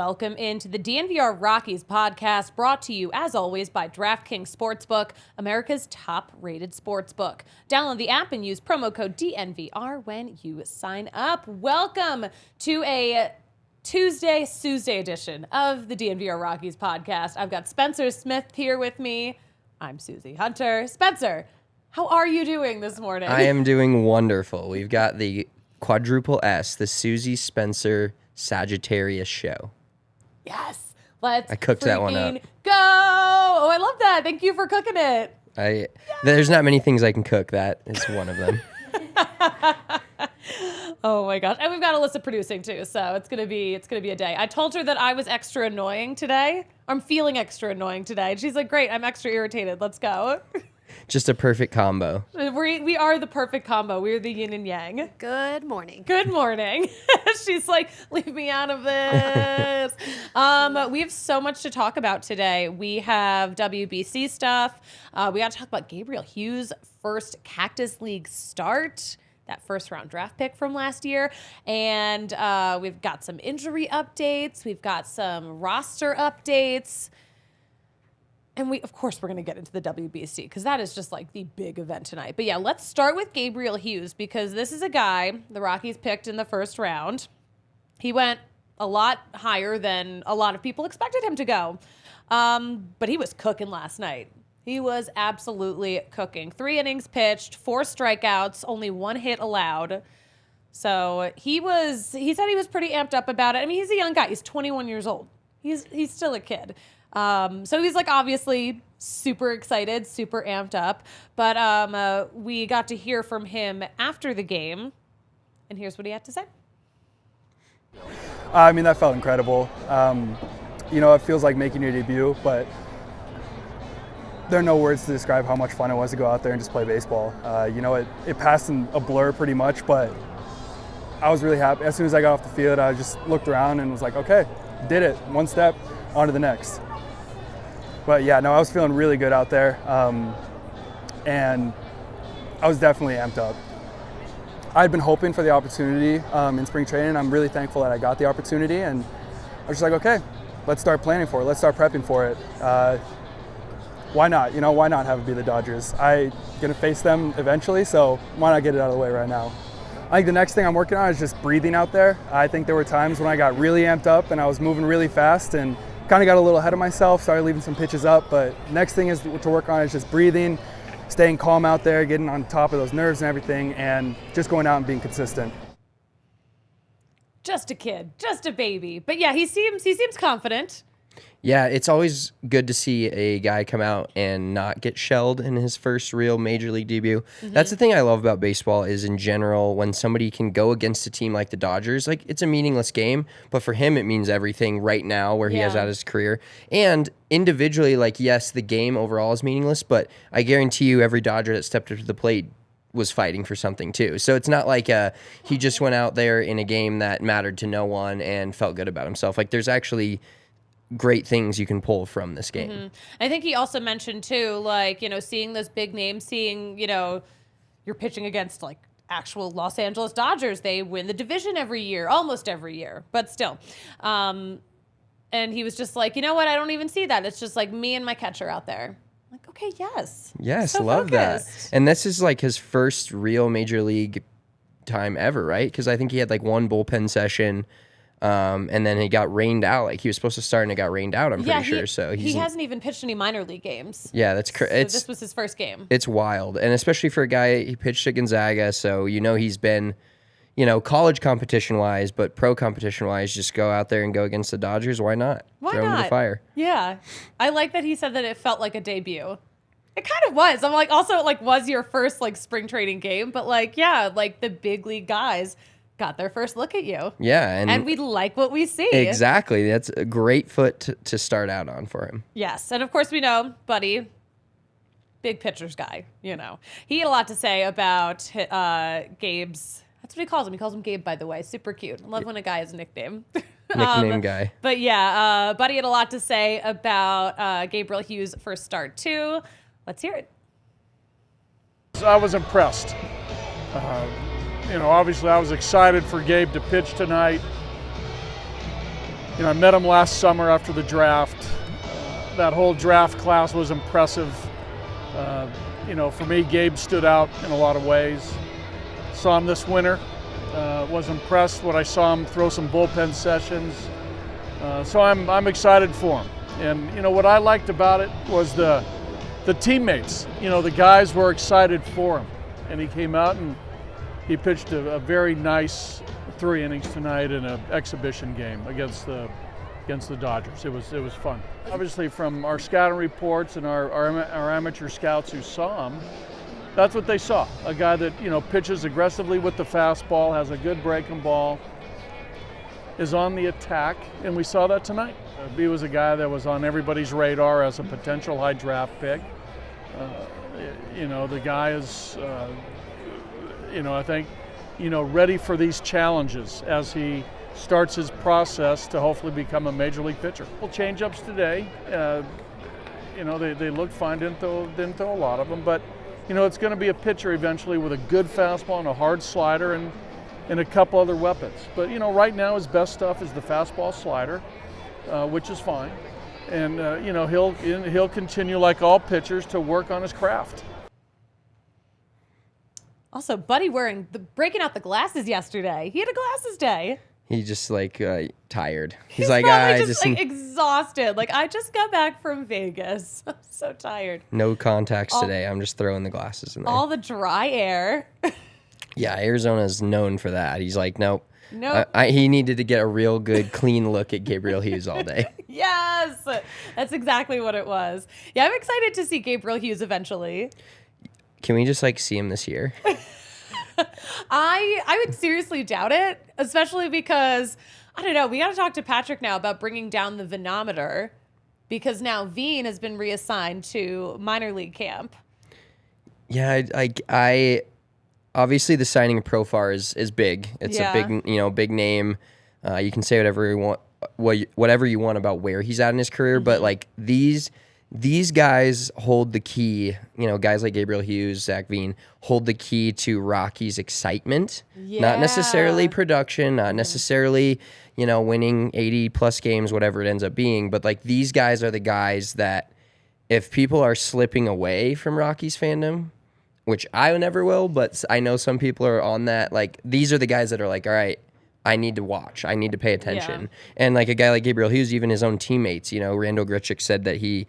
Welcome into the DNVR Rockies Podcast, brought to you, as always, by DraftKings Sportsbook, America's top-rated sportsbook. Download the app and use promo code DNVR when you sign up. Welcome to a Suzday edition of the DNVR Rockies Podcast. I've got Spencer Smith here with me. I'm Suzie Hunter. Spencer, how are you doing this morning? I am doing wonderful. We've got the quadruple S, the Suzie Spencer Sagittarius show. Yes. I cooked that one up. Go! Oh, I love that. Thank you for cooking it. There's not many things I can cook. That is one of them. Oh my gosh. And we've got Alyssa producing too, so it's gonna be a day. I told her that I was extra annoying today. I'm feeling extra annoying today. And she's like, great, I'm extra irritated. Let's go. Just a perfect combo. We are the perfect combo. We're the yin and yang. Good morning. Good morning. She's like, leave me out of this. We have so much to talk about today. We have WBC stuff. We got to talk about Gabriel Hughes' first Cactus League start, that first round draft pick from last year. And we've got some injury updates. We've got some roster updates. And we're going to get into the WBC because that is just like the big event tonight. But yeah, let's start with Gabriel Hughes because this is a guy the Rockies picked in the first round. He went a lot higher than a lot of people expected him to go. But he was cooking last night. He was absolutely cooking. 3 innings pitched, 4 strikeouts, only 1 hit allowed. So he said he was pretty amped up about it. I mean, he's a young guy. He's 21 years old. He's still a kid. So he's like obviously super excited, super amped up. But we got to hear from him after the game, and here's what he had to say. I mean, that felt incredible. It feels like making your debut, but there are no words to describe how much fun it was to go out there and just play baseball. It passed in a blur pretty much, but I was really happy. As soon as I got off the field, I just looked around and was like, okay, did it. One step, on to the next. But yeah, no, I was feeling really good out there, and I was definitely amped up. I'd been hoping for the opportunity in spring training. I'm really thankful that I got the opportunity, and I was just like, okay, let's start planning for it. Let's start prepping for it. Why not? Why not have it be the Dodgers? I'm going to face them eventually, so why not get it out of the way right now? I think the next thing I'm working on is just breathing out there. I think there were times when I got really amped up and I was moving really fast and kind of got a little ahead of myself, started leaving some pitches up. But next thing is to work on is just breathing, staying calm out there, getting on top of those nerves and everything, and just going out and being consistent. Just a kid, just a baby. But yeah, he seems confident. Yeah, it's always good to see a guy come out and not get shelled in his first real major league debut. Mm-hmm. That's the thing I love about baseball is in general, when somebody can go against a team like the Dodgers, like it's a meaningless game, but for him it means everything right now where he has out his career. And individually, like yes, the game overall is meaningless, but I guarantee you every Dodger that stepped up to the plate was fighting for something too. So it's not like he just went out there in a game that mattered to no one and felt good about himself. Like there's actually great things you can pull from this game. Mm-hmm. I think he also mentioned too, like, seeing those big names, seeing, you're pitching against like actual Los Angeles Dodgers. They win the division every year, almost every year, but still. And he was just like, you know what? I don't even see that. It's just like me and my catcher out there. I'm like, okay, yes. Yes, so love focused. that. And this is like his first real major league time ever, right? Because I think he had like one bullpen session. And then he got rained out. Like he was supposed to start and it got rained out, I'm pretty sure. So he hasn't even pitched any minor league games. Yeah, that's so this was his first game. It's wild. And especially for a guy, he pitched at Gonzaga, so he's been, college competition-wise, but pro competition-wise, just go out there and go against the Dodgers. Why not? Throw him to the fire. Yeah. I like that he said that it felt like a debut. It kind of was. I'm like, also, like, was your first, like, spring training game, but, like, yeah, like, the big league guys got their first look at you. Yeah. And we like what we see. Exactly. That's a great foot to start out on for him. Yes. And of course we know, Buddy, big pitchers guy, He had a lot to say about Gabe's, that's what he calls him. He calls him Gabe, by the way. Super cute. I love when a guy has a nickname. Nickname guy. But yeah, Buddy had a lot to say about Gabriel Hughes' first start too. Let's hear it. I was impressed. Obviously I was excited for Gabe to pitch tonight. I met him last summer after the draft. That whole draft class was impressive. For me, Gabe stood out in a lot of ways. Saw him this winter. Was impressed when I saw him throw some bullpen sessions. So I'm excited for him. And what I liked about it was the teammates. The guys were excited for him. And he came out and he pitched a very nice 3 innings tonight in an exhibition game against the Dodgers. It was fun. Obviously, from our scouting reports and our amateur scouts who saw him, that's what they saw. A guy that pitches aggressively with the fastball, has a good breaking ball, is on the attack, and we saw that tonight. He was a guy that was on everybody's radar as a potential high draft pick. The guy is, I think, ready for these challenges as he starts his process to hopefully become a major league pitcher. Well, change-ups today, they look fine, didn't throw a lot of them, but it's going to be a pitcher eventually with a good fastball and a hard slider and a couple other weapons. But right now his best stuff is the fastball slider, which is fine, and he'll continue like all pitchers to work on his craft. Also, Buddy breaking out the glasses yesterday. He had a glasses day. He just tired. He's like, I just exhausted. I just got back from Vegas. I'm so tired. No contacts today. I'm just throwing the glasses in there. All the dry air. Yeah, Arizona's known for that. He's like, nope. Nope. He needed to get a real good, clean look at Gabriel Hughes all day. Yes, that's exactly what it was. Yeah, I'm excited to see Gabriel Hughes eventually. Can we just see him this year? I would seriously doubt it, especially because, I don't know, we got to talk to Patrick now about bringing down the venometer because now Veen has been reassigned to minor league camp. Yeah, I obviously the signing of Profar is big. It's a big, big name. You can say whatever you want about where he's at in his career, but these guys hold the key, guys like Gabriel Hughes, Zach Veen, hold the key to Rockies' excitement. Yeah. Not necessarily production, not necessarily, winning 80-plus games, whatever it ends up being. But, these guys are the guys that if people are slipping away from Rockies fandom, which I never will, but I know some people are on that, these are the guys that are all right, I need to watch. I need to pay attention. Yeah. And a guy like Gabriel Hughes, even his own teammates, Randall Grichuk said that he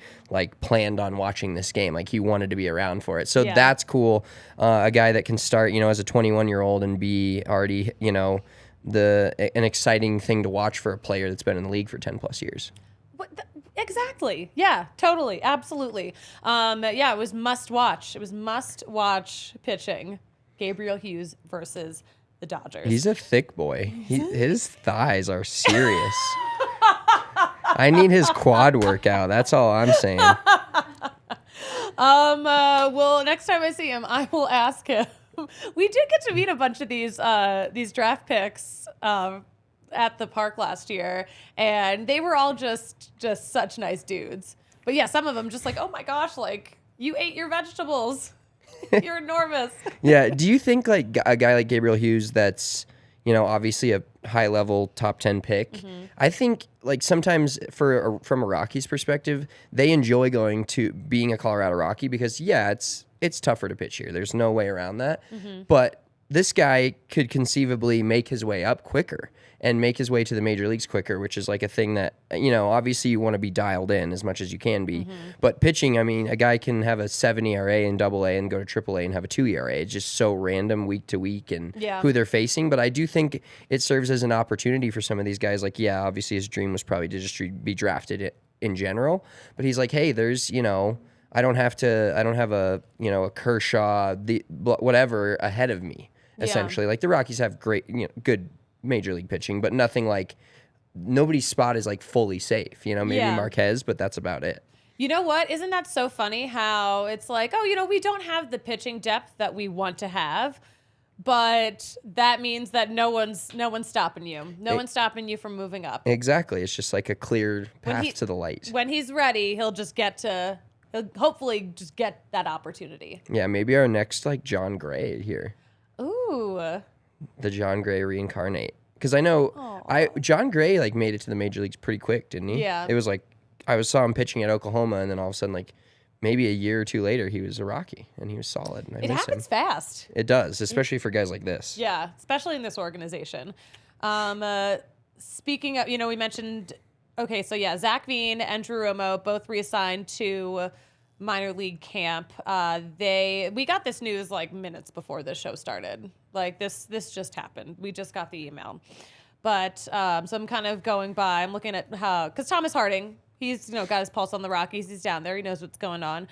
planned on watching this game. He wanted to be around for it. So that's cool. A guy that can start, as a 21-year-old and be already, an exciting thing to watch for a player that's been in the league for 10 plus years. Exactly. Yeah, totally. Absolutely. It was must watch. It was must watch pitching. Gabriel Hughes versus the Dodgers. He's a thick boy. His thighs are serious. I need his quad workout. That's all I'm saying. Well, next time I see him, I will ask him. We did get to meet a bunch of these draft picks at the park last year, and they were all just such nice dudes. But yeah, some of them just oh my gosh, you ate your vegetables. You're enormous. Yeah. Do you think a guy like Gabriel Hughes that's, obviously a high-level top 10 pick, mm-hmm. I think sometimes from a Rockies perspective, they enjoy being a Colorado Rocky because, it's tougher to pitch here. There's no way around that. Mm-hmm. But this guy could conceivably make his way up quicker and make his way to the major leagues quicker, which is a thing that, obviously you want to be dialed in as much as you can be. Mm-hmm. But pitching, a guy can have a 7 ERA in AA and go to AAA and have a 2 ERA. It's just so random week to week and who they're facing. But I do think it serves as an opportunity for some of these guys. Obviously his dream was probably to just be drafted in general. But he's hey, there's, I don't have a, a Kershaw, whatever ahead of me, essentially. The Rockies have great, good major league pitching, but nothing nobody's spot is fully safe, maybe Marquez, but that's about it. You know what? Isn't that so funny how it's we don't have the pitching depth that we want to have, but that means that no one's stopping you. No one's stopping you from moving up. Exactly. It's just a clear path to the light. When he's ready, he'll hopefully just get that opportunity. Yeah, maybe our next John Gray here. Ooh. The John Gray reincarnate. Because I know John Gray like made it to the major leagues pretty quick, didn't he? Yeah. It was like saw him pitching at Oklahoma, and then all of a sudden, like maybe a year or two later, he was a Rocky, and he was solid. And I It miss happens him. fast. It does, especially for guys like this. Yeah, especially in this organization. Speaking of, we mentioned, okay, so yeah, Zach Veen and Drew Romo both reassigned to minor league camp. We got this news like minutes before the show started. Like this just happened. We just got the email. But so I'm kind of going by. I'm looking at how, because Thomas Harding, he's got his pulse on the Rockies. He's down there. He knows what's going on.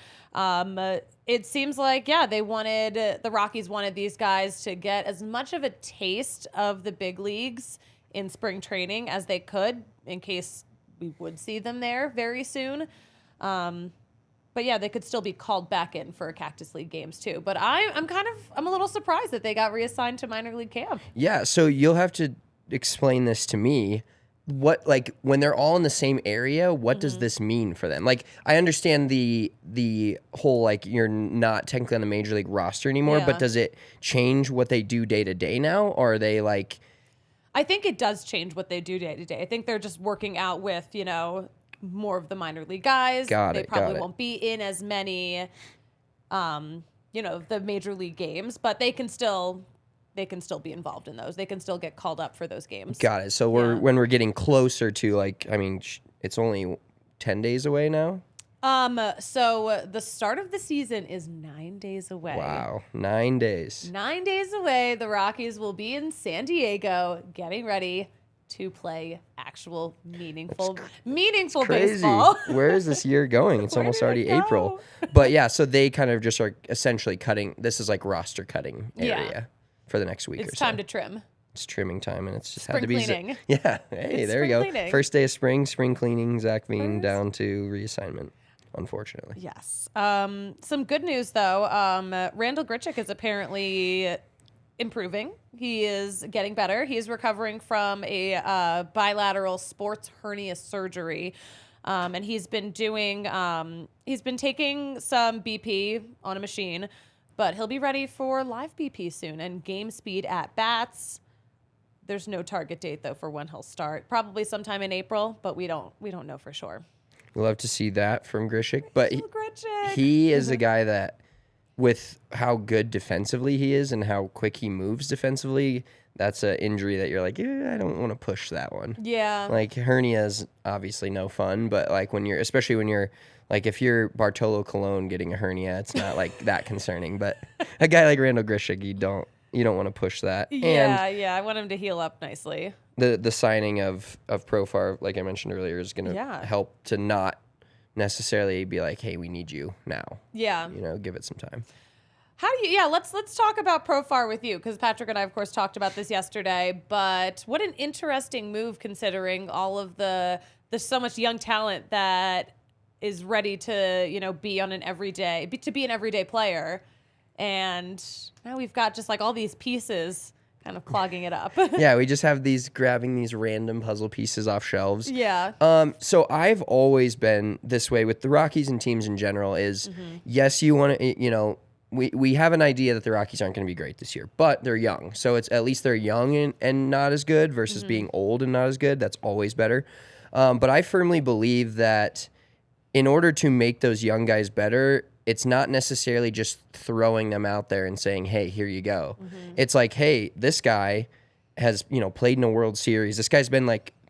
It seems like the Rockies wanted these guys to get as much of a taste of the big leagues in spring training as they could, in case we would see them there very soon. But yeah, they could still be called back in for Cactus League games too. But I'm a little surprised that they got reassigned to minor league camp. Yeah, so you'll have to explain this to me. What, like, when they're all in the same area, what does this mean for them? Like, I understand the whole, like, you're not technically on the major league roster anymore, but does it change what they do day to day now? Or are they like... I think it does change what they do day to day. I think they're just working out with, more of the minor league guys. They probably won't be in as many, the major league games, but they can still be involved in those. They can still get called up for those games. Got it. So when we're getting closer to, like, I mean, it's only 10 days away now? So the start of the season is 9 days away. Wow, 9 days. 9 days away, the Rockies will be in San Diego getting ready to play actual meaningful baseball. Where is this year going? It's almost already April. But yeah, so they kind of just are essentially cutting. This is like roster cutting area for the next week or so. It's time to trim. It's trimming time, and it's just Spring had to be. cleaning. Yeah. Hey, It's there we go. cleaning. First day of spring cleaning. Zach Veen down to reassignment, unfortunately. Yes. Some good news though. Randall Grichuk is apparently improving. He is getting better. He's recovering from a bilateral sports hernia surgery. And he's been taking some BP on a machine, but he'll be ready for live BP soon and game speed at bats. There's no target date though for when he'll start. Probably sometime in April, but we don't know for sure. We'll love to see that from Grichuk, but Grichuk. he is a guy that, with how good defensively he is and how quick he moves defensively, that's an injury that you're like, I don't want to push that one. Yeah. Like, hernia is obviously no fun, but like especially when you're like, if you're Bartolo Colon getting a hernia, it's not like that concerning. But a guy like Randall Grichuk, you don't want to push that. Yeah, I want him to heal up nicely. The signing of Profar, like I mentioned earlier, is going to help to not necessarily be like, hey, we need you now. Yeah. Give it some time. Let's talk about Profar with you, because Patrick and I, of course, talked about this yesterday, but what an interesting move considering all of there's so much young talent that is ready to, be on an everyday player. And now we've got just like all these pieces kind of clogging it up. Yeah, we just have grabbing these random puzzle pieces off shelves. Yeah. So I've always been this way with the Rockies and teams in general is, yes, you want to, we have an idea that the Rockies aren't going to be great this year, but they're young. So it's at least they're young and not as good versus being old and not as good. That's always better. But I firmly believe that in order to make those young guys better, it's not necessarily just throwing them out there and saying, hey, here you go. It's like, hey, this guy has, played in a World Series. This guy's been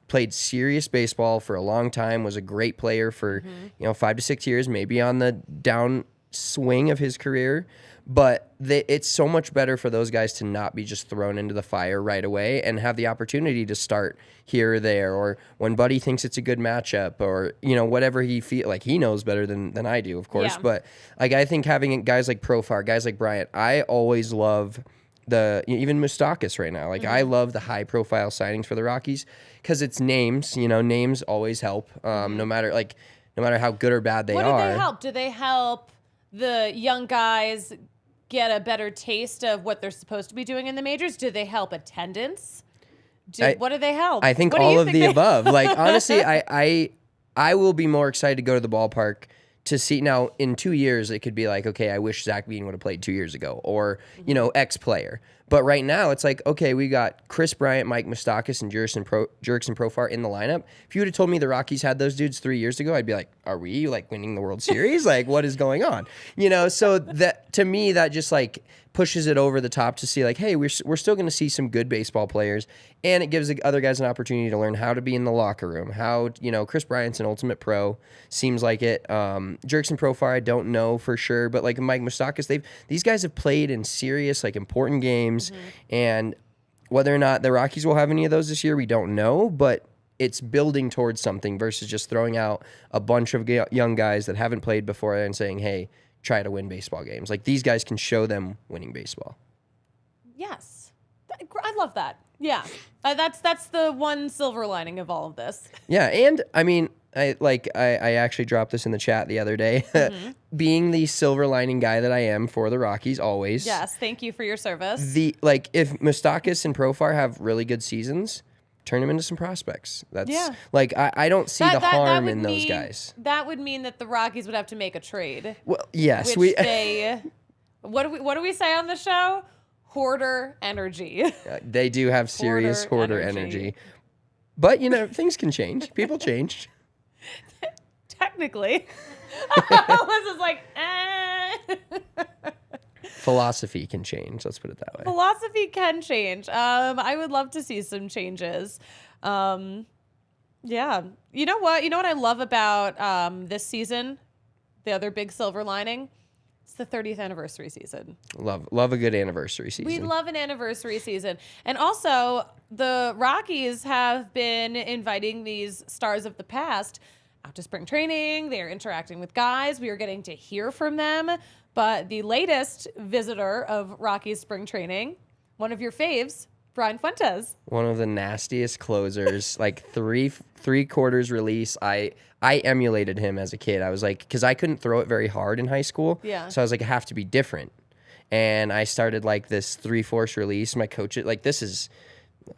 played serious baseball for a long time, was a great player for, 5 to 6 years, maybe on the down swing of his career. But it's so much better for those guys to not be just thrown into the fire right away and have the opportunity to start here or there, or when Buddy thinks it's a good matchup, or whatever he feel like. He knows better than I do, of course. Yeah. But I think having guys like Profar, guys like Bryant, I always love even Moustakas right now. I love the high profile signings for the Rockies because it's names. Names always help. No matter how good or bad they are. What do they help? Do they help the young guys get a better taste of what they're supposed to be doing in the majors? Do they help attendance? What do they help? I think all of the above. Honestly, I will be more excited to go to the ballpark to see. Now, in 2 years, it could be like, okay, I wish Zach Veen would have played 2 years ago, or, X player. But right now, it's like, okay, we got Chris Bryant, Mike Moustakas, and Jurickson Profar in the lineup. If you would have told me the Rockies had those dudes 3 years ago, I'd be like, are we like winning the World Series? Like, what is going on? You know, so that to me, that just like pushes it over the top to see like, hey, we're still going to see some good baseball players, and it gives the other guys an opportunity to learn how to be in the locker room. How, you know, Chris Bryant's an ultimate pro, seems like it. Jurickson Profar, I don't know for sure, but like Mike Moustakas, these guys have played in serious, like important games, and whether or not the Rockies will have any of those this year, we don't know, but it's building towards something versus just throwing out a bunch of young guys that haven't played before and saying, hey, try to win baseball games. Like, these guys can show them winning baseball. Yes. I love that. Yeah. That's the one silver lining of all of this. Yeah, and I mean, I actually dropped this in the chat the other day. Being the silver lining guy that I am for the Rockies always. Yes, thank you for your service. If Moustakas and Profar have really good seasons, turn them into some prospects. That's like I don't see the harm in those guys. That would mean that the Rockies would have to make a trade. Well, yes, what do we say on the show? Hoarder energy. They do have serious hoarder energy. But you know, things can change. People change. Technically. This is like, Philosophy can change. Let's put it that way. Philosophy can change. I would love to see some changes. Yeah. You know what? You know what I love about this season? The other big silver lining? It's the 30th anniversary season. Love a good anniversary season. We love an anniversary season. And also, the Rockies have been inviting these stars of the past out to spring training. They are interacting with guys. We are getting to hear from them. But the latest visitor of Rockies spring training, one of your faves, Brian Fuentes. One of the nastiest closers, like three quarters release. I emulated him as a kid. I was like, because I couldn't throw it very hard in high school. Yeah. So I was like, I have to be different. And I started like this 3/4 release. My coach, like this is,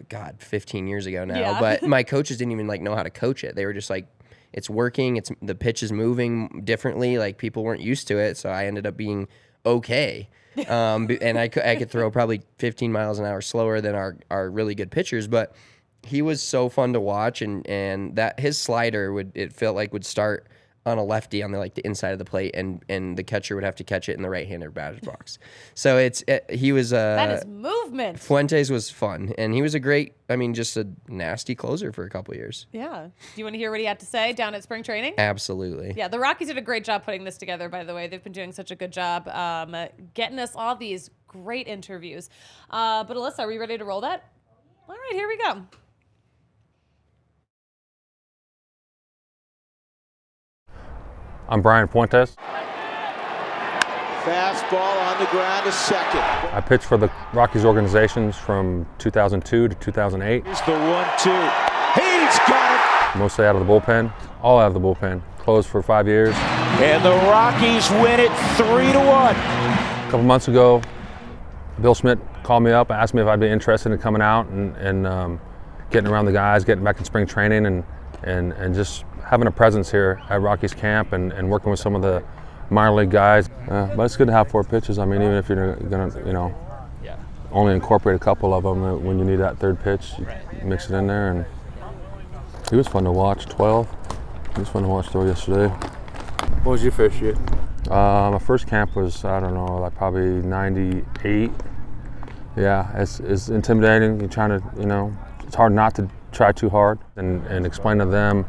God, 15 years ago now. Yeah. But my coaches didn't even like know how to coach it. They were just like, it's working. The pitch is moving differently. Like people weren't used to it. So I ended up being okay. And I could throw probably 15 miles an hour slower than our really good pitchers, but he was so fun to watch, and that his slider would start on a lefty on the inside of the plate, and the catcher would have to catch it in the right-hander batter's box. So he was that is movement. Fuentes was fun, and he was just a nasty closer for a couple years. Yeah. Do you want to hear what he had to say down at spring training? Absolutely. Yeah, the Rockies did a great job putting this together, by the way. They've been doing such a good job getting us all these great interviews. But Alyssa, are we ready to roll that? All right, here we go. I'm Brian Fuentes. Fastball on the ground to second. I pitched for the Rockies organizations from 2002 to 2008. Here's the 1-2. He's got it. Mostly out of the bullpen, all out of the bullpen. Closed for 5 years. And the Rockies win it 3-1. A couple months ago, Bill Schmidt called me up and asked me if I'd be interested in coming out and getting around the guys, getting back in spring training, and just having a presence here at Rockies camp and working with some of the minor league guys. But it's good to have 4 pitches. I mean, even if you're gonna, only incorporate a couple of them when you need that third pitch, you mix it in there. And he was fun to watch. 12. He was fun to watch throw yesterday. What was your first year? My first camp was, I don't know, like probably 98. Yeah, it's intimidating. You're trying to, it's hard not to try too hard and explain to them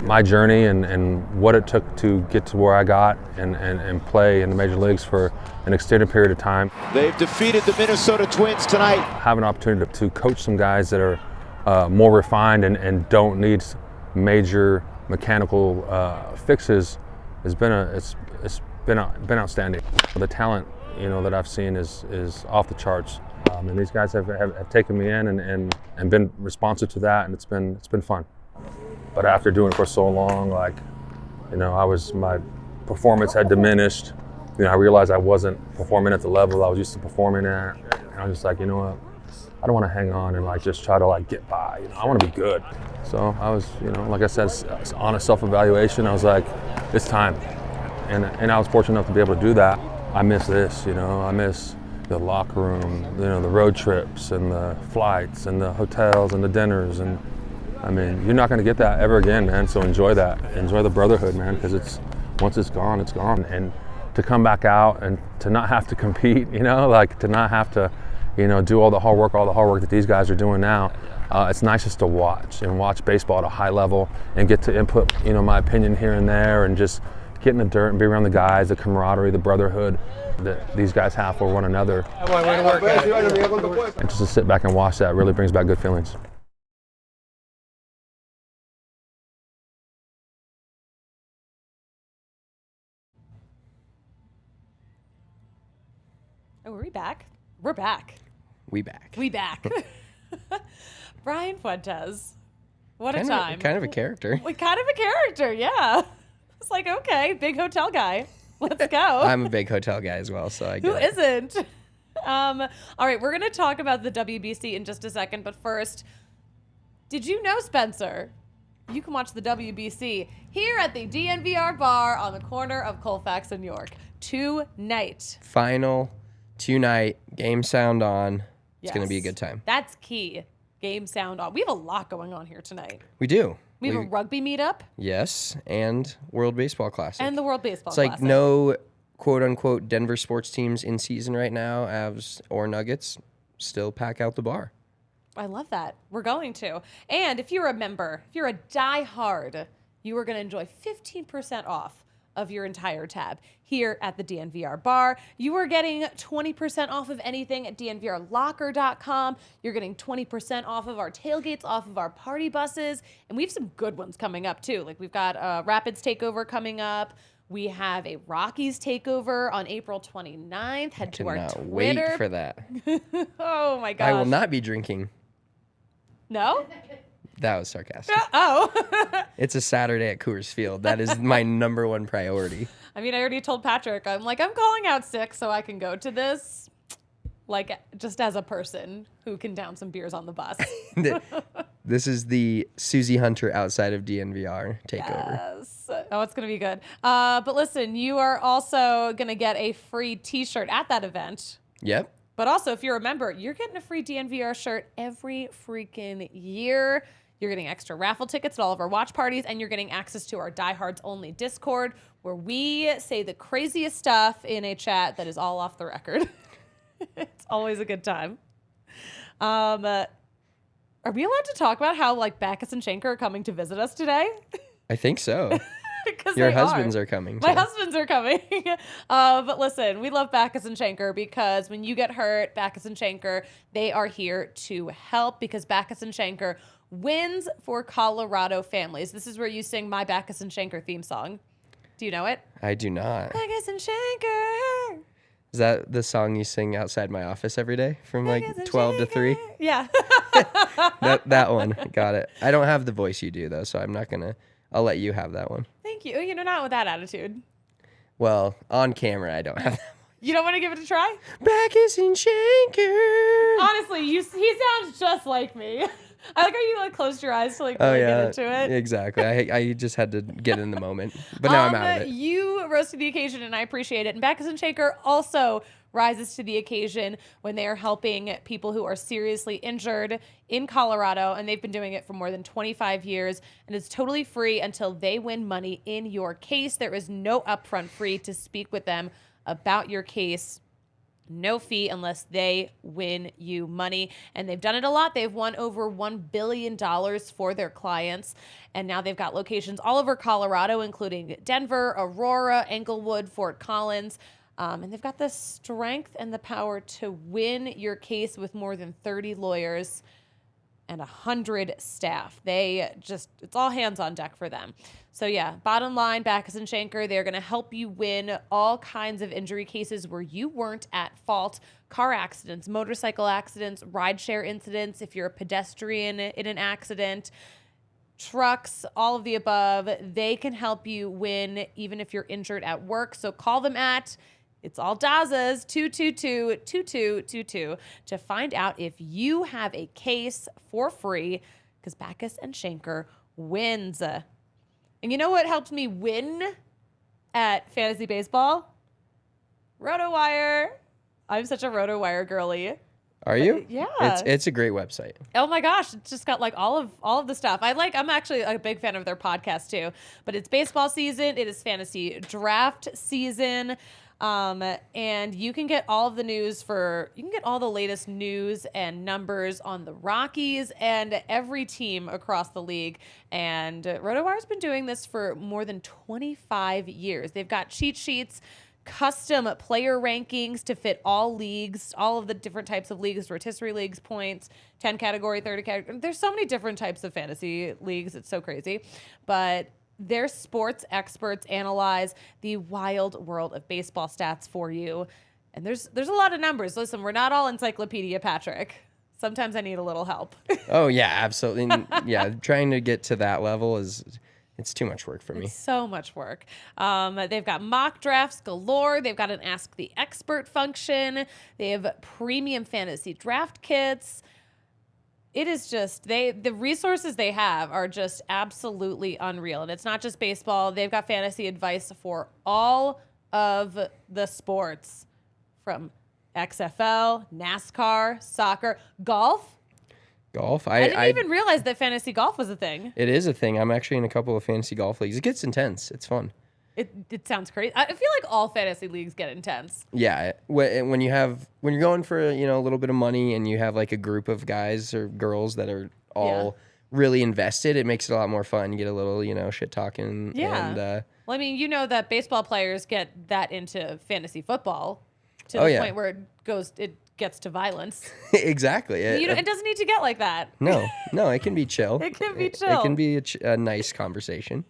my journey and what it took to get to where I got and play in the major leagues for an extended period of time. They've defeated the Minnesota Twins tonight. Have an opportunity to coach some guys that are more refined and don't need major mechanical fixes has been outstanding. The talent that I've seen is off the charts, and these guys have taken me in and been responsive to that, and it's been fun. But after doing it for so long, my performance had diminished. I realized I wasn't performing at the level I was used to performing at, and I was just like, you know what, I don't want to hang on and just try to get by. I want to be good. So I was, like I said, on a self-evaluation. I was like, it's time, and I was fortunate enough to be able to do that. I miss this, I miss the locker room, you know, the road trips and the flights and the hotels and the dinners. And I mean, you're not going to get that ever again, man. So enjoy that. Enjoy the brotherhood, man, because once it's gone, it's gone. And to come back out and to not have to compete, you know, like to not have to, you know, do all the hard work that these guys are doing now. It's nice just to watch baseball at a high level and get to input, you know, my opinion here and there, and just get in the dirt and be around the guys, the camaraderie, the brotherhood that these guys have for one another. And just to sit back and watch that really brings back good feelings. Oh, are we back? We're back. We back. We back. Brian Fuentes. What a Kind time. of a character. Kind of a character, yeah. It's like, okay, big hotel guy. Let's go. I'm a big hotel guy as well, so I get Who it. isn't? All right, we're going to talk about the WBC in just a second, but first, did you know, Spencer, you can watch the WBC here at the DNVR bar on the corner of Colfax and York tonight. Final tonight, game sound on. It's going to be a Yes. good time. That's key. Game sound on. We have a lot going on here tonight. We do. We have a rugby meetup Yes, and World Baseball Classic. and the World Baseball It's like Classic. no quote-unquote Denver sports teams in season right now, Avs or Nuggets, still pack out the bar. I love that. We're going to. And if you're a member, if you're a diehard, you are going to enjoy 15% off of your entire tab here at the DNVR bar. You are getting 20% off of anything at DNVRlocker.com. You're getting 20% off of our tailgates, off of our party buses. And we have some good ones coming up too. Like we've got a Rapids takeover coming up. We have a Rockies takeover on April 29th. Head to our Cannot Twitter. wait for that. Oh my gosh. I will not be drinking. No? That was sarcastic. Oh. It's a Saturday at Coors Field. That is my number one priority. I mean, I already told Patrick, I'm calling out sick so I can go to this, like, just as a person who can down some beers on the bus. This is the Suzie Hunter outside of DNVR takeover. Yes. Oh, it's going to be good. But listen, you are also going to get a free t-shirt at that event. Yep. But also, if you're a member, you're getting a free DNVR shirt every freaking year. You're getting extra raffle tickets at all of our watch parties, and you're getting access to our Diehards Only Discord, where we say the craziest stuff in a chat that is all off the record. It's always a good time. Are we allowed to talk about how, like, Backus and Schenker are coming to visit us today? I think so. Because Your husbands are coming. My too. husbands are coming. But listen, we love Backus and Schenker because when you get hurt, Backus and Schenker, they are here to help because Backus and Schenker wins for Colorado families. This is where you sing my Backus and Schenker theme song. Do you know it? I do not. Backus and Schenker. Is that the song you sing outside my office every day from Backus like and 12 to 3? Schenker. Yeah. That one. Got it. I don't have the voice you do, though, so I'm not going to. I'll let you have that one. Thank you. You know, not with that attitude. Well, on camera, I don't have that. You don't want to give it a try? Backus and Schenker. Honestly, he sounds just like me. I like how you like closed your eyes to like really get into it. Exactly. I just had to get in the moment, but now I'm out of it. You rose to the occasion, and I appreciate it. And Backus and Schenker also rises to the occasion when they are helping people who are seriously injured in Colorado, and they've been doing it for more than 25 years, and it's totally free until they win money in your case. There is no upfront fee to speak with them about your case. No fee unless they win you money. And they've done it a lot. They've won over $1 billion for their clients. And now they've got locations all over Colorado, including Denver, Aurora, Englewood, Fort Collins. And they've got the strength and the power to win your case with more than 30 lawyers and 100 staff. It's all hands on deck for them. So yeah, bottom line, Backus and Schenker, they're going to help you win all kinds of injury cases where you weren't at fault. Car accidents, motorcycle accidents, rideshare incidents, if you're a pedestrian in an accident, trucks, all of the above. They can help you win even if you're injured at work. So call them at, it's all Dazas, 222-2222 to find out if you have a case for free, because Backus and Schenker wins. And you know what helps me win at fantasy baseball? RotoWire. I'm such a RotoWire girly. Are you? Yeah. It's a great website. Oh my gosh, it's just got like all of the stuff. I'm actually a big fan of their podcast too. But it's baseball season, it is fantasy draft season. And you can get all of the news you can get all the latest news and numbers on the Rockies and every team across the league. And RotoWire's been doing this for more than 25 years. They've got cheat sheets, custom player rankings to fit all leagues, all of the different types of leagues, rotisserie leagues, points, 10 category, 30 category. There's so many different types of fantasy leagues. It's so crazy. But their sports experts analyze the wild world of baseball stats for you. And there's a lot of numbers. Listen, we're not all Encyclopedia Patrick. Sometimes I need a little help. Oh, yeah, absolutely. And, yeah, trying to get to that level it's too much work for me. It's so much work. They've got mock drafts galore. They've got an Ask the Expert function. They have premium fantasy draft kits. It is just, the resources they have are just absolutely unreal. And it's not just baseball. They've got fantasy advice for all of the sports, from XFL, NASCAR, soccer, golf. Golf? I didn't even realize that fantasy golf was a thing. It is a thing. I'm actually in a couple of fantasy golf leagues. It gets intense. It's fun. It sounds crazy. I feel like all fantasy leagues get intense. Yeah, when you're going for a little bit of money and you have like a group of guys or girls that are all really invested, it makes it a lot more fun. You get a little shit talking. Yeah. And, well, I mean, you know that baseball players get that into fantasy football to the point where it gets to violence. Exactly. It doesn't need to get like that. No, it can be chill. It can be chill. It can be a nice conversation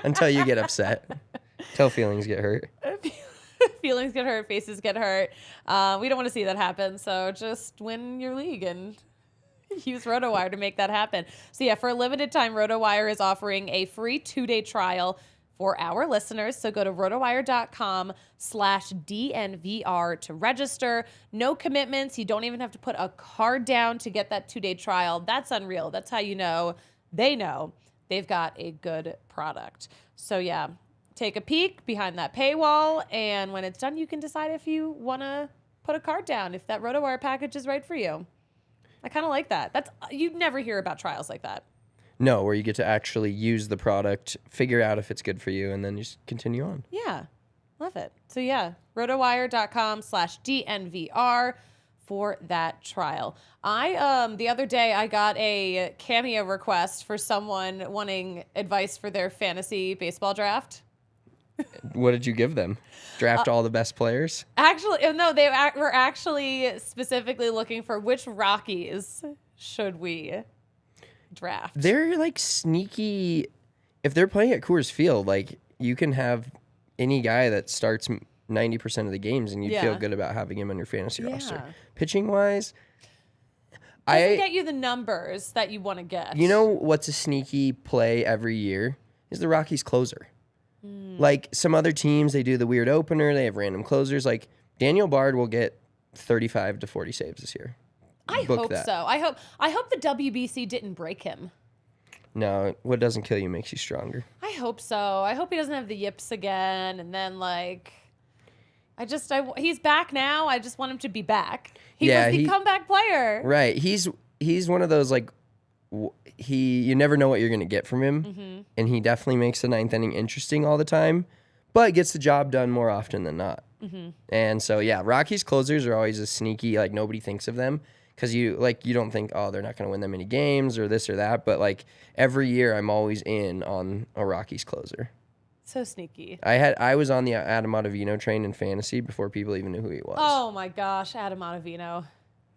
until you get upset. Until feelings get hurt. Feelings get hurt, faces get hurt. We don't want to see that happen. So just win your league and use RotoWire to make that happen. So yeah, for a limited time, RotoWire is offering a free 2-day trial for our listeners. So go to rotowire.com/DNVR to register. No commitments. You don't even have to put a card down to get that 2-day trial. That's unreal. That's how you know they've got a good product. So yeah, take a peek behind that paywall, and when it's done, you can decide if you want to put a card down, if that RotoWire package is right for you. I kind of like that. You'd never hear about trials like that. No, where you get to actually use the product, figure out if it's good for you, and then you just continue on. Yeah, love it. So yeah, rotowire.com/DNVR for that trial. The other day I got a Cameo request for someone wanting advice for their fantasy baseball draft. What did you give them? Draft all the best players? Actually, no, they were actually specifically looking for which Rockies should we draft. They're like sneaky. If they're playing at Coors Field, like you can have any guy that starts 90% of the games and you feel good about having him on your fantasy roster. Pitching wise, doesn't get you the numbers that you want to get. You know what's a sneaky play every year is the Rockies closer. Like some other teams, they do the weird opener. They have random closers. Like Daniel Bard will get 35 to 40 saves this year. I hope so. I hope the WBC didn't break him. No, what doesn't kill you makes you stronger. I hope so. I hope he doesn't have the yips again. And then he's back now. I just want him to be back. He was the comeback player. Right. He's one of those you never know what you're going to get from him. And he definitely makes the ninth inning interesting all the time, but gets the job done more often than not. And so, yeah, Rockies closers are always a sneaky, nobody thinks of them because you don't think, oh, they're not going to win that many games or this or that. But every year I'm always in on a Rockies closer. So sneaky. I was on the Adam Ottavino train in fantasy before people even knew who he was. Oh my gosh, Adam Ottavino.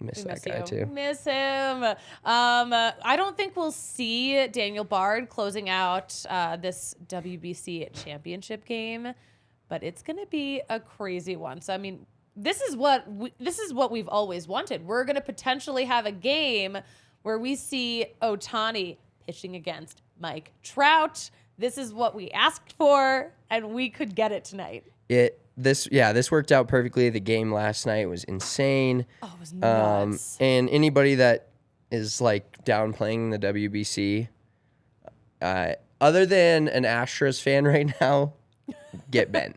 Miss that guy too. Miss him. I don't think we'll see Daniel Bard closing out this WBC championship game, but it's going to be a crazy one. So I mean, this is what we've always wanted. We're going to potentially have a game where we see Ohtani pitching against Mike Trout. This is what we asked for, and we could get it tonight. This worked out perfectly. The game last night was insane. Oh, it was nuts. And anybody that is downplaying the WBC, other than an Astros fan right now, get bent.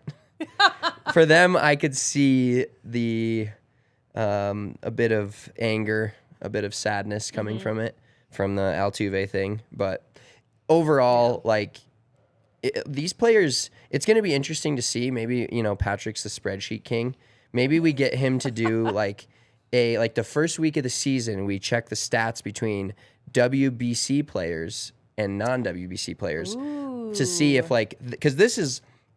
For them, I could see the a bit of anger, a bit of sadness coming from it, from the Altuve thing. But overall, like, these players, it's going to be interesting to see. Maybe, Patrick's the spreadsheet king. Maybe we get him to do like the first week of the season, we check the stats between WBC players and non-WBC players to see if, like, because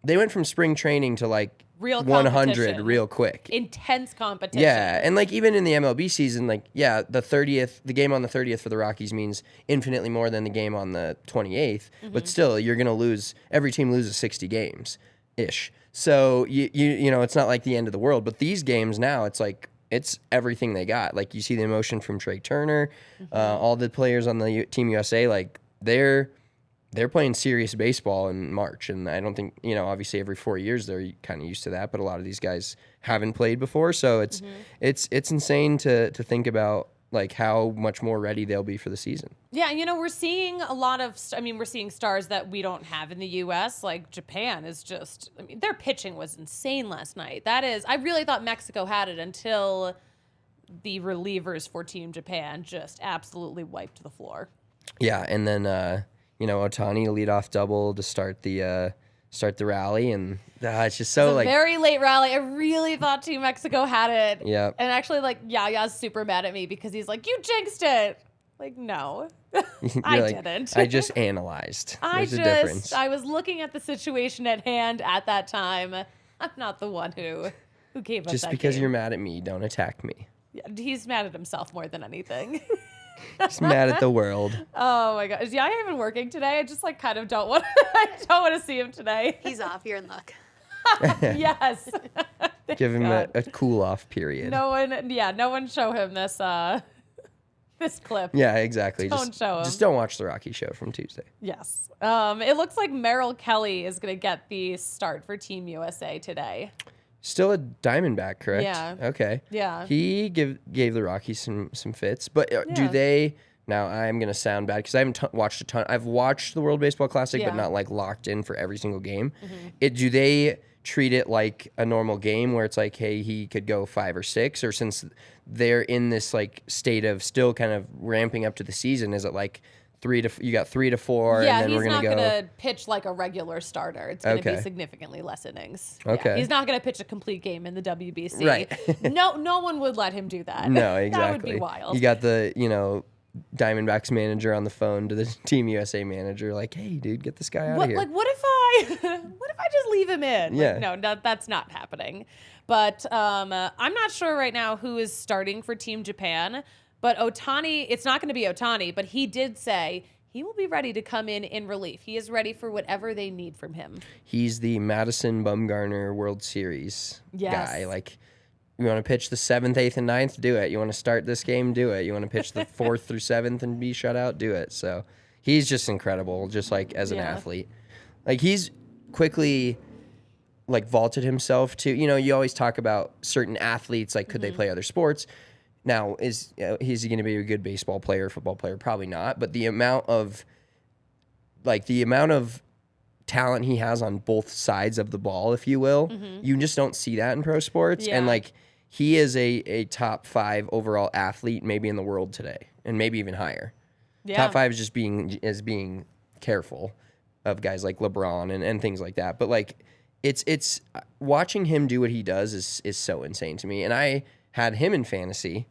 they went from spring training to like real 100 real quick. Intense competition. Yeah, and like even in the MLB season, like the game on the 30th for the Rockies means infinitely more than the game on the 28th. But still, you're gonna lose. Every team loses 60 games ish. So you know it's not like the end of the world. But these games now, it's like it's everything they got. Like you see the emotion from Trey Turner, all the players on the Team USA, like they're playing serious baseball in March, and I don't think, obviously every 4 years they're kind of used to that, but a lot of these guys haven't played before, so it's insane to think about like how much more ready they'll be for the season. Yeah, we're seeing we're seeing stars that we don't have in the U.S. Like Japan is just, their pitching was insane last night. I really thought Mexico had it until the relievers for Team Japan just absolutely wiped the floor. Yeah, and then Ohtani leadoff double to start the rally, and it's just so like very late rally. I really thought Team Mexico had it. Yeah, and actually, like Yaya's super mad at me because he's like, "You jinxed it." Like, no, I didn't. I just analyzed. There's a difference. I was looking at the situation at hand at that time. I'm not the one who gave us that. Just because game. you're mad at me, don't attack me. Yeah, he's mad at himself more than anything. He's mad at the world. Oh my god, is Yaya even working today? I just like kind of don't want. I don't want to see him today. He's off. You're in luck. Yes. Give him a cool off period. No one show him this this clip. Yeah, exactly. Don't show him. Just don't watch the Rocky show from Tuesday. Yes. It looks like Merrill Kelly is going to get the start for Team USA today. Still a Diamondback, correct? Yeah. Okay. Yeah. He gave the Rockies some fits, but do they? Now I'm gonna sound bad because I haven't watched a ton. I've watched the World Baseball Classic, but not like locked in for every single game. Do they treat it like a normal game where it's like, hey, he could go 5 or 6, or since they're in this like state of still kind of ramping up to the season, is it like you got 3 to 4, and then we're gonna go? He's not gonna pitch like a regular starter. It's gonna be significantly less innings. Okay. Yeah, he's not gonna pitch a complete game in the WBC. Right. No one would let him do that. No, exactly. That would be wild. You got the Diamondbacks manager on the phone to the Team USA manager, like, hey, dude, get this guy out of here. Like, what if I just leave him in? Yeah. Like, no, that's not happening. But I'm not sure right now who is starting for Team Japan. But Ohtani, it's not going to be Ohtani, but he did say he will be ready to come in relief. He is ready for whatever they need from him. He's the Madison Bumgarner World Series guy. Like, you want to pitch the 7th, 8th, and 9th? Do it. You want to start this game? Do it. You want to pitch the 4th through 7th and be shut out? Do it. So he's just incredible, just like as an athlete. Like, he's quickly like vaulted himself to, you always talk about certain athletes, like could they play other sports? Now, is he going to be a good baseball player, football player? Probably not. But the amount of talent he has on both sides of the ball, if you will, you just don't see that in pro sports. Yeah. And like, he is a top 5 overall athlete, maybe in the world today, and maybe even higher. Yeah. Top 5 is just being careful of guys like LeBron and things like that. But like, it's watching him do what he does is so insane to me. And I had him in fantasy,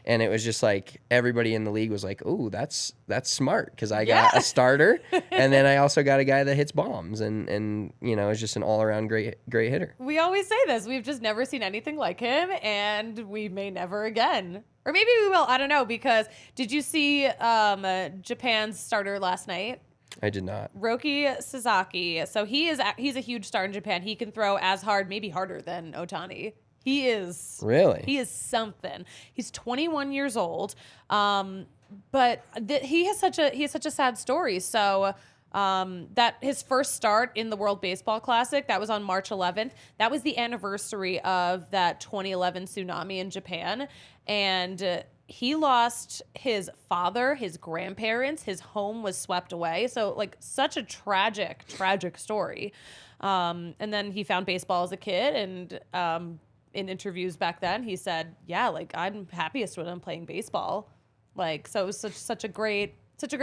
and it was just like everybody in the league was like, "Oh, that's smart," because I got a starter, and then I also got a guy that hits bombs, and is just an all around great hitter. We always say this: we've just never seen anything like him, and we may never again, or maybe we will. I don't know. Because did you see Japan's starter last night? I did not. Roki Sasaki. So he's a huge star in Japan. He can throw as hard, maybe harder than Ohtani. He is really. He is something. He's 21 years old, but he has such a sad story. So that his first start in the World Baseball Classic, that was on March 11th. That was the anniversary of that 2011 tsunami in Japan, and he lost his father, his grandparents, his home was swept away. So like such a tragic story. And then he found baseball as a kid and in interviews back then, he said, yeah, like I'm happiest when I'm playing baseball. Like, so it was such a great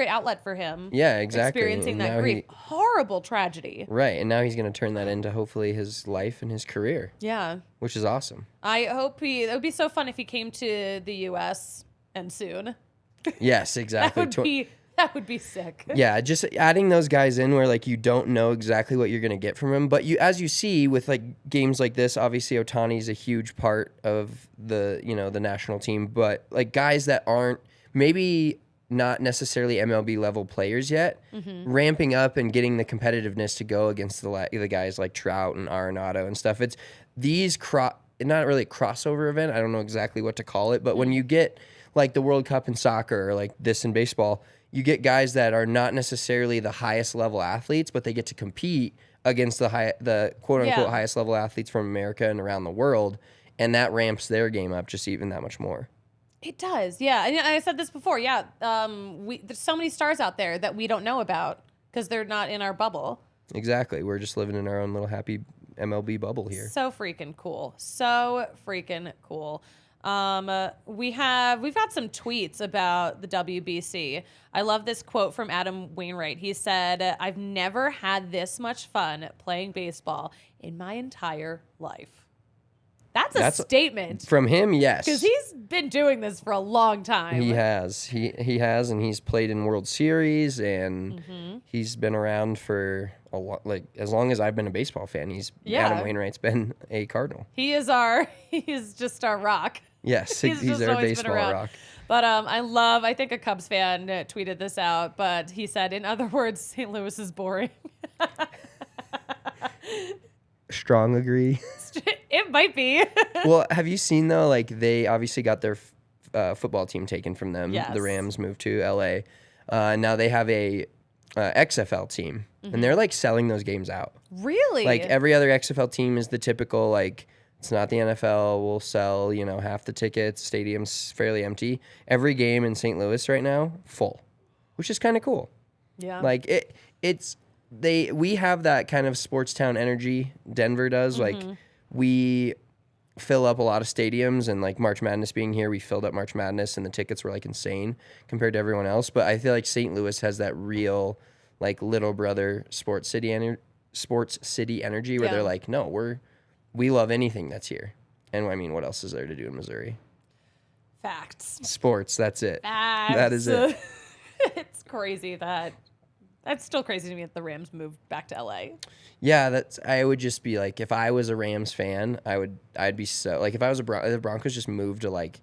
outlet for him. Yeah, exactly. Experiencing And that now grief. Horrible tragedy. Right. And now he's going to turn that into hopefully his life and his career. Yeah. Which is awesome. I hope it would be so fun if he came to the U.S. and soon. Yes, exactly. That would be sick. Yeah, just adding those guys in where like you don't know exactly what you're gonna get from him, but as you see with like games like this, obviously Ohtani's a huge part of the the national team, but like guys that aren't maybe not necessarily MLB level players yet, ramping up and getting the competitiveness to go against the guys like Trout and Arenado and stuff. It's these not really a crossover event. I don't know exactly what to call it, but when you get like the World Cup in soccer or like this in baseball, you get guys that are not necessarily the highest level athletes, but they get to compete against the quote unquote highest level athletes from America and around the world, and that ramps their game up just even that much more. It does, yeah. And I said this before, yeah. There's so many stars out there that we don't know about because they're not in our bubble. Exactly, we're just living in our own little happy MLB bubble here. So freaking cool. So freaking cool. We've got some tweets about the WBC. I love this quote from Adam Wainwright. He said, "I've never had this much fun playing baseball in my entire life." That's a statement. From him, yes. Because he's been doing this for a long time. He has. He has, and he's played in World Series, and he's been around for a lot, like as long as I've been a baseball fan. Adam Wainwright's been a Cardinal. He's just our rock. Yes, he's our baseball rock. But I think a Cubs fan tweeted this out, but he said, in other words, St. Louis is boring. Strong agree. It might be. Well, have you seen though, like they obviously got their football team taken from them. Yes. The Rams moved to LA. Now they have a XFL team, and they're like selling those games out. Really? Like every other XFL team is the typical like, it's not the NFL. We'll sell, half the tickets. Stadium's fairly empty. Every game in St. Louis right now, full, which is kind of cool. Yeah. Like we have that kind of sports town energy. Denver does. Like we fill up a lot of stadiums, and like March Madness being here, we filled up March Madness, and the tickets were like insane compared to everyone else. But I feel like St. Louis has that real like little brother sports city energy where they're like, no, we love anything that's here. And I mean, what else is there to do in Missouri? Facts. Sports, that's it. Facts. That is it. It's crazy that's still crazy to me that the Rams moved back to LA. Yeah, I would just be like, if I was a Rams fan, I'd be so, like if I was if the Broncos just moved to like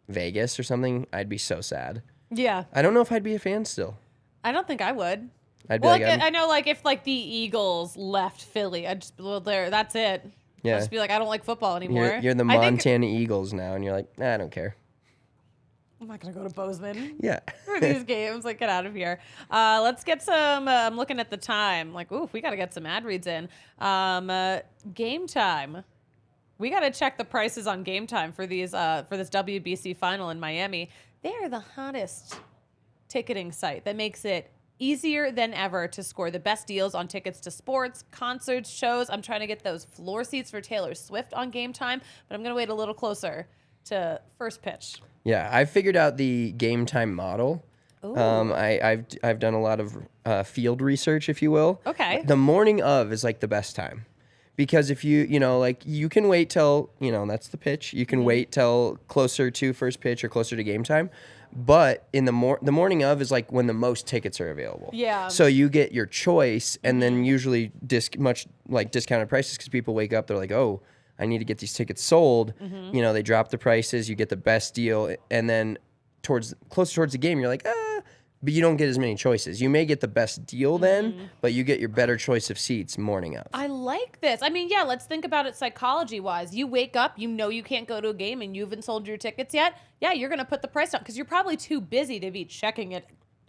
Vegas or something, I'd be so sad. Yeah. I don't know if I'd be a fan still. I don't think I would. I'd be I know like if like the Eagles left Philly, I'd just be that's it. Yeah. I'd just be like, I don't like football anymore. You're the Montana Eagles now, and you're like, I don't care. I'm not going to go to Bozeman. Yeah. For these games. Like, get out of here. Let's get some, I'm looking at the time. Like, ooh, we got to get some ad reads in. Game time. We got to check the prices on Game Time for this WBC final in Miami. They are the hottest ticketing site that makes it easier than ever to score the best deals on tickets to sports, concerts, shows. I'm trying to get those floor seats for Taylor Swift on Game Time, but I'm going to wait a little closer to first pitch. Yeah, I figured out the Game Time model. I've done a lot of field research, if you will. Okay. The morning of is like the best time. Because if you can wait till, that's the pitch. You can wait till closer to first pitch or closer to game time. But in the morning of is like when the most tickets are available. Yeah. So you get your choice, and then usually discounted prices because people wake up, they're like, oh, I need to get these tickets sold. They drop the prices, you get the best deal, and then closer towards the game, you're like, but you don't get as many choices. You may get the best deal then, but you get your better choice of seats morning of. I like this. I mean, yeah, let's think about it psychology-wise. You wake up, you can't go to a game, and you haven't sold your tickets yet. Yeah, you're going to put the price down because you're probably too busy to be checking it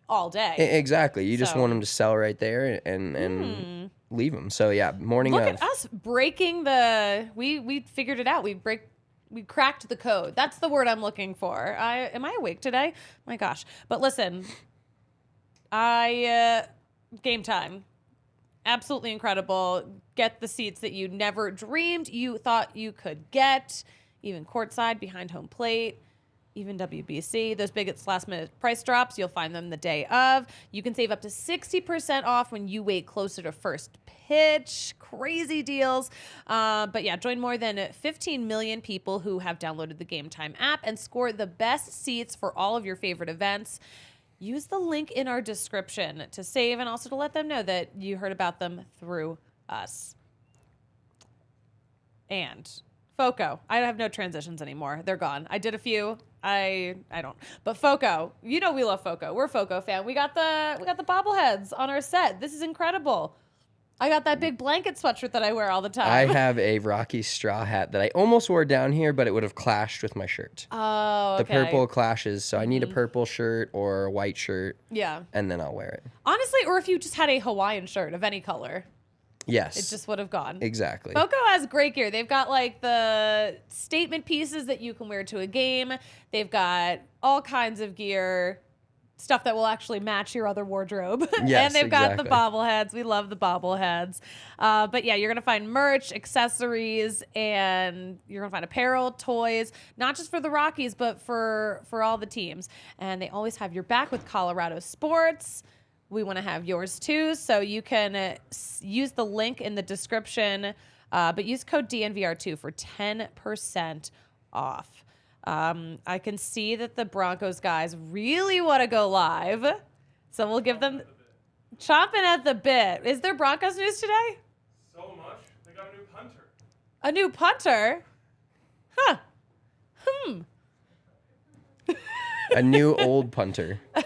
all day. Exactly. You just want them to sell right there and leave them. So, yeah, morning of. Look at us breaking we figured it out. We cracked the code. That's the word I'm looking for. Am I awake today? My gosh. But listen, Game Time. Absolutely incredible. Get the seats that you never dreamed you thought you could get, even courtside behind home plate. Even WBC, those biggest last-minute price drops, you'll find them the day of. You can save up to 60% off when you wait closer to first pitch. Crazy deals. But yeah, join more than 15 million people who have downloaded the Game Time app and score the best seats for all of your favorite events. Use the link in our description to save and also to let them know that you heard about them through us. And Foco. I have no transitions anymore. They're gone. I did a few. I don't. But Foco, we love Foco. We're a Foco fan. We got the bobbleheads on our set. This is incredible. I got that big blanket sweatshirt that I wear all the time. I have a Rockies straw hat that I almost wore down here, but it would have clashed with my shirt. Oh, okay. The purple clashes, so I need a purple shirt or a white shirt. Yeah. And then I'll wear it. Honestly, or if you just had a Hawaiian shirt of any color. Yes. It just would have gone. Exactly. Foco has great gear. They've got like the statement pieces that you can wear to a game. They've got all kinds of gear, stuff that will actually match your other wardrobe. Yes, and they've got the exactly. bobbleheads. We love the bobbleheads. But yeah, you're going to find merch, accessories, and you're going to find apparel, toys, not just for the Rockies, but for all the teams. And they always have your back with Colorado sports. We want to have yours too, so you can use the link in the description, but use code DNVR2 for 10% off. I can see that the Broncos guys really want to go live, so we'll give them chomping at the bit. Is there Broncos news today? So much. They got a new punter. A new punter? Huh. A new old punter. Okay.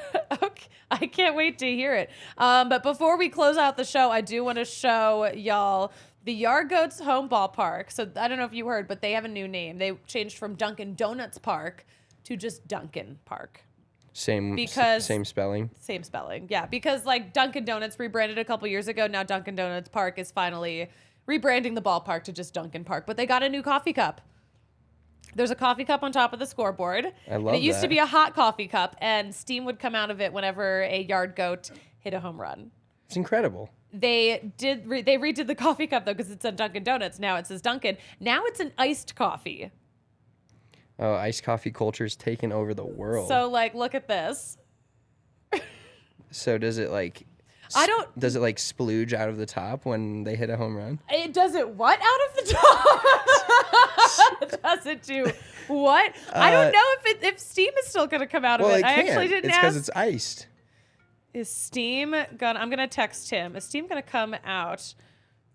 I can't wait to hear it. But before we close out the show, I do want to show y'all the Yard Goats home ballpark. So I don't know if you heard, but they have a new name. They changed from Dunkin' Donuts Park to just Dunkin' Park. Same spelling. Same spelling, yeah. Because like Dunkin' Donuts rebranded a couple years ago. Now Dunkin' Donuts Park is finally rebranding the ballpark to just Dunkin' Park. But they got a new coffee cup. There's a coffee cup on top of the scoreboard. I love it used that. to be a hot coffee cup, and steam would come out of it whenever a Yard Goat hit a home run. It's incredible. They redid the coffee cup, though, because it's a Dunkin' Donuts. Now it says Dunkin'. Now it's an iced coffee. Oh, iced coffee culture's taken over the world. So, like, look at this. So does it, like... Does it, like, splooge out of the top when they hit a home run? It does it what out of the top? Does it do what? I don't know if steam is still going to come out of it. I actually didn't ask. It's because it's iced. Is steam gonna? I'm gonna text him. Is steam gonna come out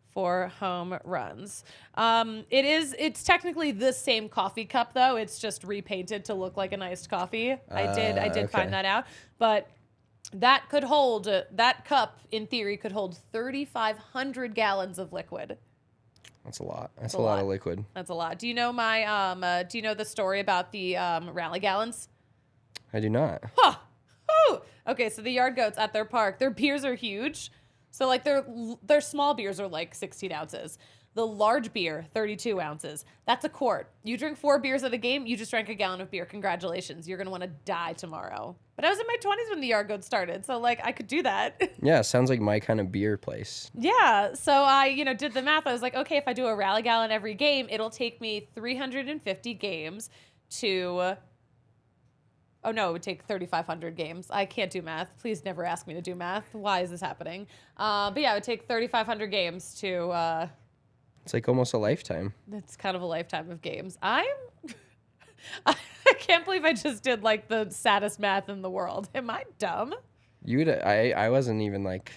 for home runs? It's technically the same coffee cup though. It's just repainted to look like an iced coffee. I did okay. find that out, but. That cup, in theory, could hold 3,500 gallons of liquid. That's a lot. That's a lot of liquid. That's a lot. Do you know do you know the story about the rally gallons? I do not. Huh. Whew. Okay, so the Yard Goats at their park, their beers are huge. So like their small beers are like 16 ounces. The large beer, 32 ounces. That's a quart. You drink 4 beers at a game, you just drank a gallon of beer. Congratulations. You're going to want to die tomorrow. But I was in my 20s when the Yard Goats started, so like I could do that. Yeah, sounds like my kind of beer place. Yeah, so I, did the math. I was like, okay, if I do a rally gallon every game, it'll take me 350 games to... Oh, no, it would take 3,500 games. I can't do math. Please never ask me to do math. Why is this happening? But yeah, it would take 3,500 games to... It's like almost a lifetime. It's kind of a lifetime of games. I can't believe I just did like the saddest math in the world. Am I dumb? I wasn't even like,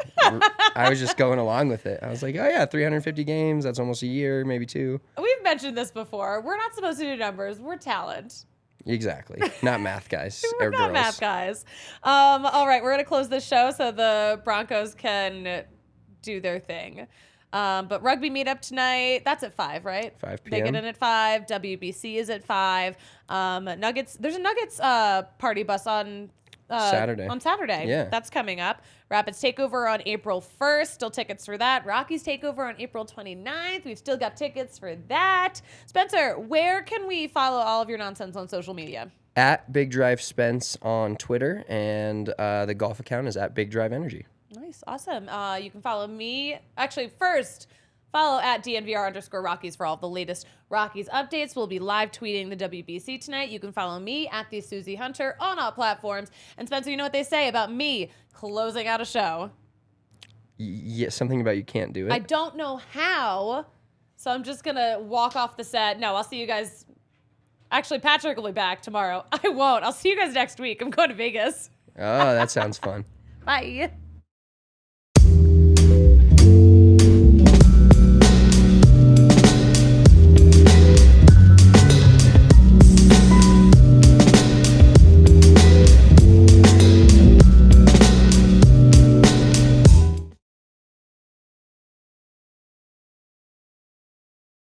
I was just going along with it. I was like, oh yeah, 350 games. That's almost a year, maybe 2. We've mentioned this before. We're not supposed to do numbers. We're talent. Exactly. Not math guys. We're or not girls. math guys. All right, we're going to close this show so the Broncos can do their thing. But rugby meetup tonight, that's at 5, right? 5 p.m. They get in at 5. WBC is at 5. Nuggets, there's a Nuggets party bus on Saturday. On Saturday. Yeah. That's coming up. Rapids takeover on April 1st. Still tickets for that. Rockies takeover on April 29th. We've still got tickets for that. Spencer, where can we follow all of your nonsense on social media? At Big Drive Spence on Twitter, and the golf account is at Big Drive Energy. Nice. Awesome. You can follow me. Actually, first, follow at DNVR_Rockies for all the latest Rockies updates. We'll be live tweeting the WBC tonight. You can follow me at the Suzie Hunter on all platforms. And Spencer, you know what they say about me closing out a show? Yeah, something about you can't do it. I don't know how, so I'm just going to walk off the set. No, I'll see you guys. Actually, Patrick will be back tomorrow. I won't. I'll see you guys next week. I'm going to Vegas. Oh, that sounds fun. Bye.